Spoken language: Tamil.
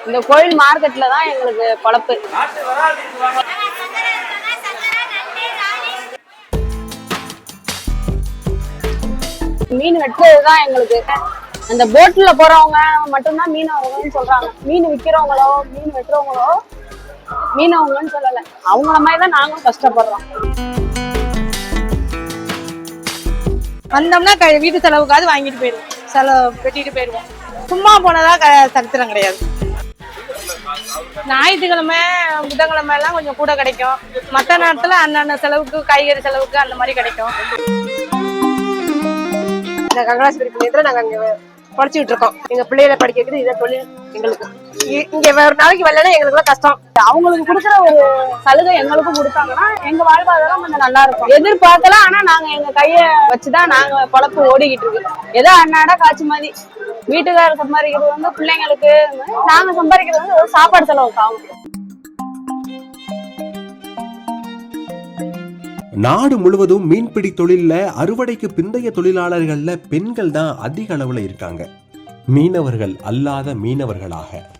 இந்த கோயில் மார்க்கெட்ல தான் எங்களுக்கு பொழப்பு. மீன் வெட்டுறதுதான் எங்களுக்கு. அந்த போட்ல போறவங்க மட்டும்தான் மீனவர்கள்னு சொல்றாங்க. மீன் விக்கிறவங்களோ மீன் வெட்டுறவங்களோ மீனவங்கன்னு சொல்லல. அவங்கள மாதிரிதான் நாங்களும் கஷ்டப்படுறோம். வந்தோம்னா வீட்டு செலவுக்காவது வாங்கிட்டு போயிடுவோம், செலவு வெட்டிட்டு போயிடுவோம். சும்மா போனதா சரித்திரம் கிடையாது. ஞாயிற்றுக்கிழமை புதன்கிழமை எல்லாம் கொஞ்சம் கூட கிடைக்கும். மற்ற நேரத்துல அன்னன்ன செலவுக்கு காய்கறி செலவுக்கு அந்த மாதிரி கிடைக்கும். இந்த கங்களாஸ்பரி பிள்ளைங்களை நாங்க அங்க படிச்சுக்கிட்டு இருக்கோம். எங்க பிள்ளைகளை படிக்க வைக்கிறது இதை தொழில் எங்களுக்கு. இங்க ஒரு நாளைக்கு வரலன்னா எங்களுக்கு கஷ்டம். அவங்களுக்கு கொடுக்குற ஒரு சலுகை எங்களுக்கும் கொடுத்தாங்கன்னா எங்க வாழ்வாதாரம் கொஞ்சம் நல்லா இருக்கும். எதிர்பார்க்கலாம், ஆனா நாங்க எங்க கைய வச்சுதான் நாங்க பொழப்பு ஓடிக்கிட்டு இருக்கு. ஏதோ அன்னாட காட்சி மாதிரி வீட்டுக்காரர் சம்பாதிக்கிறது வந்து பிள்ளைங்களுக்கு, நாங்க சம்பாதிக்கிறது வந்து ஒரு சாப்பாடு செலவுக்கு ஆகும். நாடு முழுவதும் மீன்பிடி தொழில்ல அறுவடைக்கு பிந்தைய தொழிலாளர்கள்ல பெண்கள் தான் அதிக அளவுல இருக்காங்க. மீனவர்கள் அல்லாத மீனவர்களாக